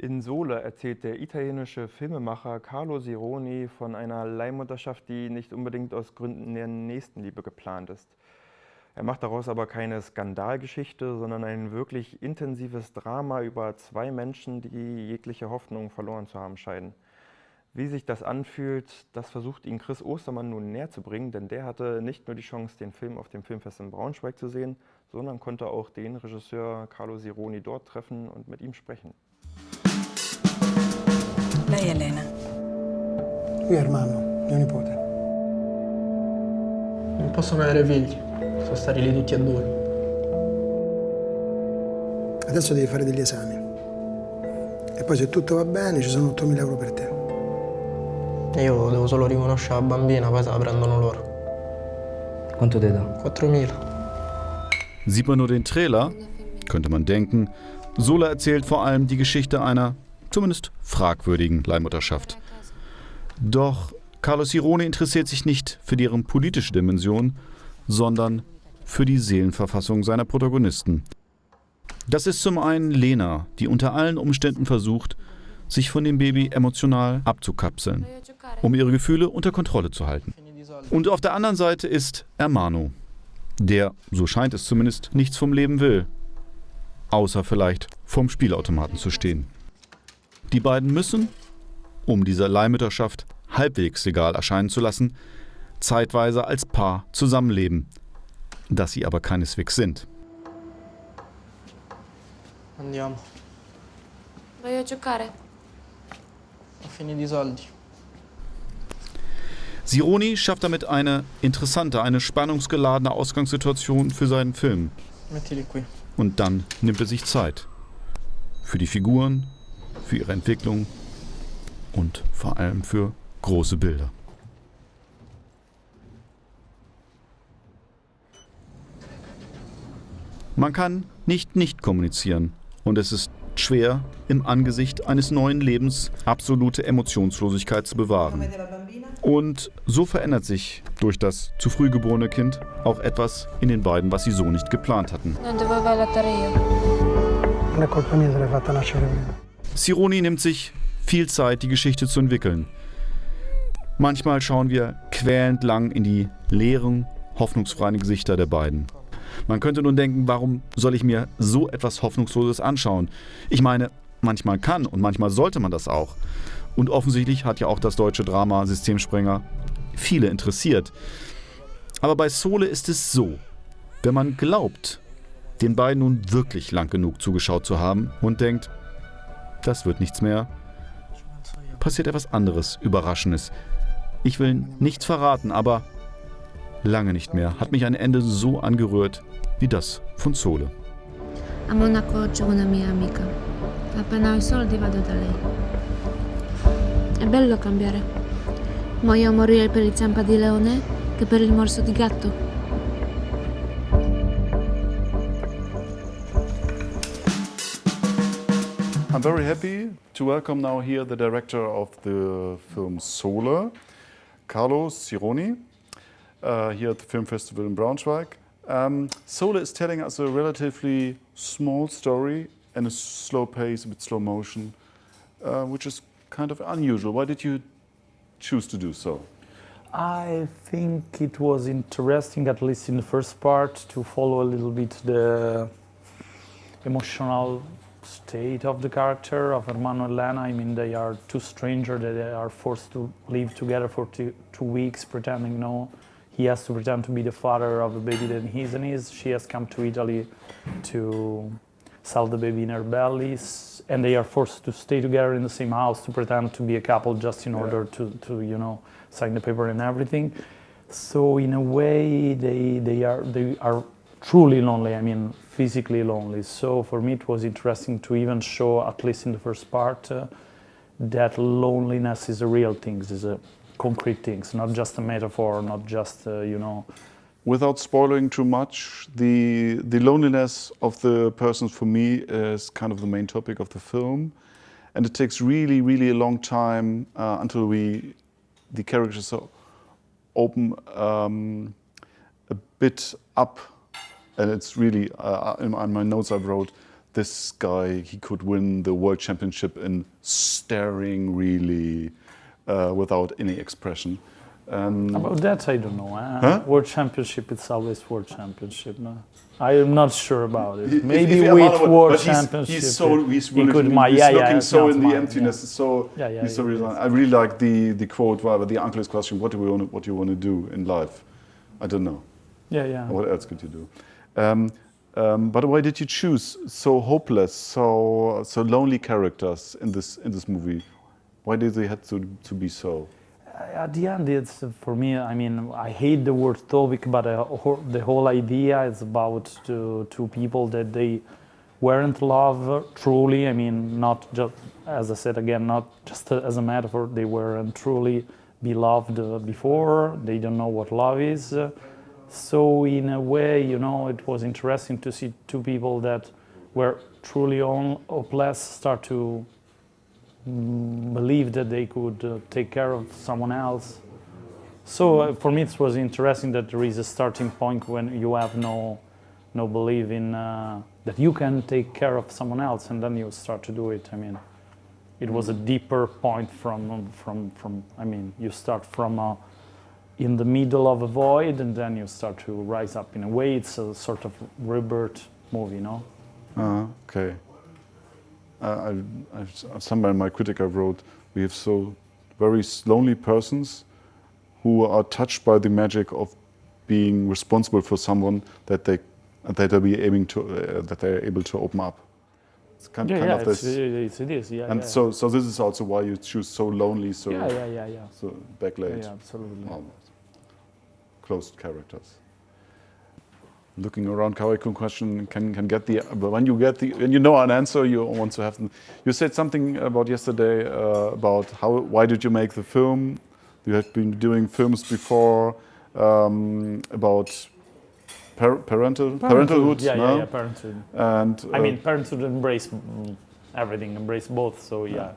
In Sole erzählt der italienische Filmemacher Carlo Sironi von einer Leihmutterschaft, die nicht unbedingt aus Gründen der Nächstenliebe geplant ist. Er macht daraus aber keine Skandalgeschichte, sondern ein wirklich intensives Drama über zwei Menschen, die jegliche Hoffnung verloren zu haben scheinen. Wie sich das anfühlt, das versucht ihn Chris Ostermann nun näher zu bringen, denn der hatte nicht nur die Chance, den Film auf dem Filmfest in Braunschweig zu sehen, sondern konnte auch den Regisseur Carlo Sironi dort treffen und mit ihm sprechen. Lei è Lena. Lui è Ermanno, mio nipote. Non possono avere figli, sono stati lì tutti e due. Adesso devi fare degli esami. E poi se tutto va bene ci sono 8.000 euro per te. Io devo solo riconoscere la bambina, poi se la prendono loro. Quanto te do? 4.000. Sieht man nur den Trailer, könnte man denken, Sole erzählt vor allem die Geschichte einer, zumindest fragwürdigen Leihmutterschaft. Doch Carlo Sironi interessiert sich nicht für deren politische Dimension, sondern für die Seelenverfassung seiner Protagonisten. Das ist zum einen Lena, die unter allen Umständen versucht, sich von dem Baby emotional abzukapseln, um ihre Gefühle unter Kontrolle zu halten. Und auf der anderen Seite ist Ermanno, der, so scheint es zumindest, nichts vom Leben will, außer vielleicht vorm Spielautomaten zu stehen. Die beiden müssen, um diese Leihmutterschaft halbwegs legal erscheinen zu lassen, zeitweise als Paar zusammenleben, das sie aber keineswegs sind. Andiamo. Voglio giocare. Ho finito i soldi. Sironi schafft damit eine interessante, eine spannungsgeladene Ausgangssituation für seinen Film. Mettili qui. Und dann nimmt er sich Zeit. Für die Figuren, für ihre Entwicklung und vor allem für große Bilder. Man kann nicht kommunizieren und es ist schwer, im Angesicht eines neuen Lebens absolute Emotionslosigkeit zu bewahren. Und so verändert sich durch das zu früh geborene Kind auch etwas in den beiden, was sie so nicht geplant hatten. Sironi nimmt sich viel Zeit, die Geschichte zu entwickeln. Manchmal schauen wir quälend lang in die leeren, hoffnungsfreien Gesichter der beiden. Man könnte nun denken, warum soll ich mir so etwas Hoffnungsloses anschauen? Ich meine, manchmal kann und manchmal sollte man das auch. Und offensichtlich hat ja auch das deutsche Drama Systemsprenger viele interessiert. Aber bei Sole ist es so, wenn man glaubt, den beiden nun wirklich lang genug zugeschaut zu haben und denkt, das wird nichts mehr, passiert etwas anderes, Überraschendes. Ich will nichts verraten, aber lange nicht mehr hat mich ein Ende so angerührt wie das von Sole. A Monaco c'è una mia amica. Appena ho i soldi vado da lei. È bello cambiare. Voglio morire per il zampa di leone che per il morso di gatto. I'm very happy to welcome now here the director of the film Sole, Carlo Sironi, here at the Film Festival in Braunschweig. Sole is telling us a relatively small story and a slow pace, a bit slow motion, which is kind of unusual. Why did you choose to do so? I think it was interesting, at least in the first part, to follow a little bit the emotional state of the character of Ermanno and Lena. I mean, they are two strangers that they are forced to live together for 2 weeks, pretending, he has to pretend to be the father of a baby that he's in his. She has come to Italy to sell the baby in her bellies, and they are forced to stay together in the same house to pretend to be a couple just in order to sign the paper and everything. So in a way, they are truly lonely. I mean, physically lonely. So for me, it was interesting to even show, at least in the first part, that loneliness is a real thing. Is a concrete things, not just a metaphor, not just Without spoiling too much, the loneliness of the persons for me is kind of the main topic of the film, and it takes really a long time until the characters open a bit up, and it's really in my notes I wrote, this guy, he could win the world championship in staring really without any expression. About that, I don't know. Huh? World Championship, it's always World Championship. No? I am not sure about it. Maybe if with Ermanno, World but Championship, he's really, he could. he's looking it's so not in the mine, emptiness. yeah. So Yeah, he's so yeah, resigned. yes. I really like the quote, whatever the uncle's question. What do you want to do in life? I don't know. Yeah. What else could you do? But why did you choose so hopeless, so lonely characters in this movie? Why did they have to be so? At the end, it's for me. I mean, I hate the word topic, but the whole idea is about two people that they weren't love truly. I mean, not just, as I said again, not just as a metaphor. They weren't truly beloved before. They don't know what love is. So in a way, you know, it was interesting to see two people that were truly hopeless start to believe that they could take care of someone else. So for me, it was interesting that there is a starting point when you have no belief in that you can take care of someone else, and then you start to do it. I mean, it was a deeper point from. I mean, you start from in the middle of a void, and then you start to rise up. In a way, it's a sort of rebirth movie, no? Okay. Somewhere in my critic I wrote, we have so very lonely persons who are touched by the magic of being responsible for someone that they're able to open up. It's kind of this. It is. Yeah. And yeah. so this is also why you choose so lonely, so so backlight, Yeah, absolutely. almost closed characters. Looking around, Kawai question can get the, but when you know an answer, you want to have. You said something about yesterday about why did you make the film? You had been doing films before about parenthood. Yeah, no? yeah, parenthood. And I mean, parenthood embrace everything, embrace both. So yeah.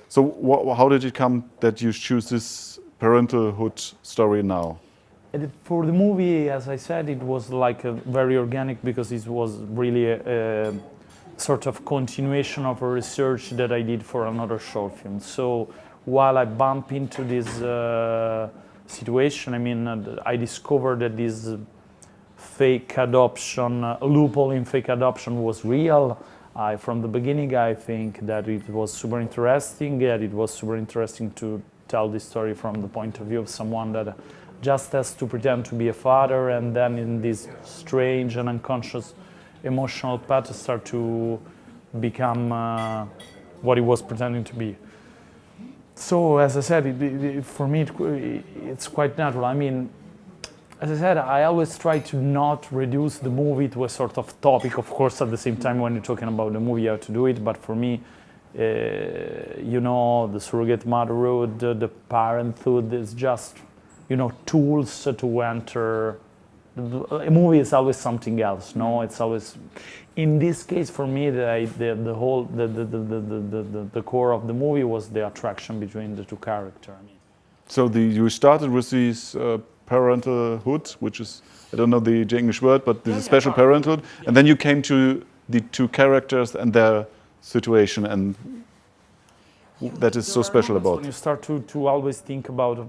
So how did it come that you choose this parenthood story now? For the movie, as I said, it was like very organic because it was really a sort of continuation of a research that I did for another short film. So while I bump into this situation, I mean, I discovered that this fake adoption, loophole in fake adoption was real. From the beginning, I think that it was super interesting. Yeah, it was super interesting to tell this story from the point of view of someone that just has to pretend to be a father, and then in this strange and unconscious emotional path start to become what he was pretending to be. So, as I said, for me, it's quite natural. I mean, as I said, I always try to not reduce the movie to a sort of topic. Of course, at the same time, when you're talking about the movie, you have to do it. But for me, you know, the surrogate motherhood, the parenthood is just, you know, tools to enter. A movie is always something else. No, it's always. In this case, for me, the whole the core of the movie was the attraction between the two characters. I mean. So you started with this parenthood, which is, I don't know the English word, but this is special parenthood, and then you came to the two characters and their situation, and that is so special about. When you start to always think about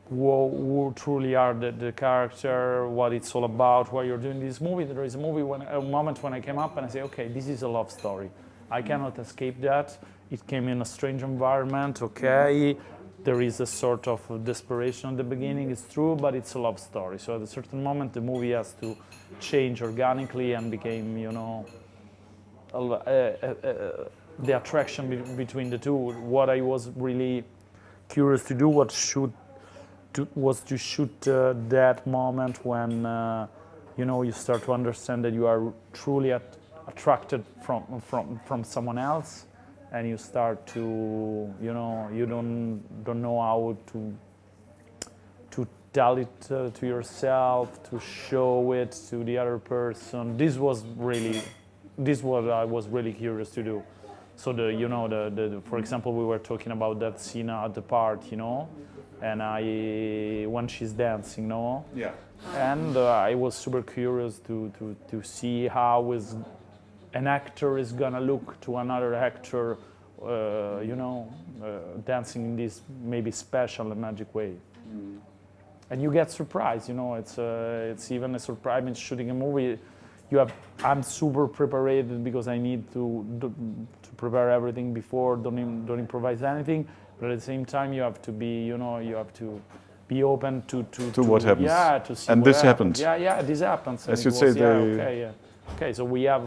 who truly are the character, what it's all about, why you're doing this movie. There is a moment when I came up and I say, okay, this is a love story. I cannot escape that. It came in a strange environment, okay. There is a sort of desperation at the beginning, it's true, but it's a love story. So at a certain moment, the movie has to change organically and became, you know, the attraction between the two. What I was really curious to do was to shoot that moment when you know, you start to understand that you are truly attracted from someone else, and you start to, you know, you don't know how to tell it to yourself, to show it to the other person. This was what I was really curious to do. So for example, we were talking about that scene at the part, you know, and when she's dancing, no? Yeah. And I was super curious to see how is an actor is gonna look to another actor, dancing in this maybe special and magic way. And you get surprised, it's even a surprise. I mean, shooting a movie, I'm super prepared because I need to prepare everything before, don't improvise anything. But at the same time, you have to be, you have to be open to what happens. Yeah, to see. And what this happens. happened. Yeah, this happens. As and you it say, was, okay. So we have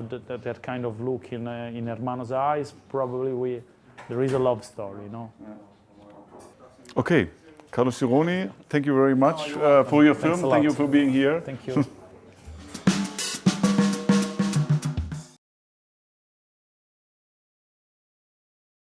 that kind of look in Ermanno's eyes. Probably there is a love story, Okay, Carlo Sironi, thank you very much for your film. Thank you for being here. Thank you.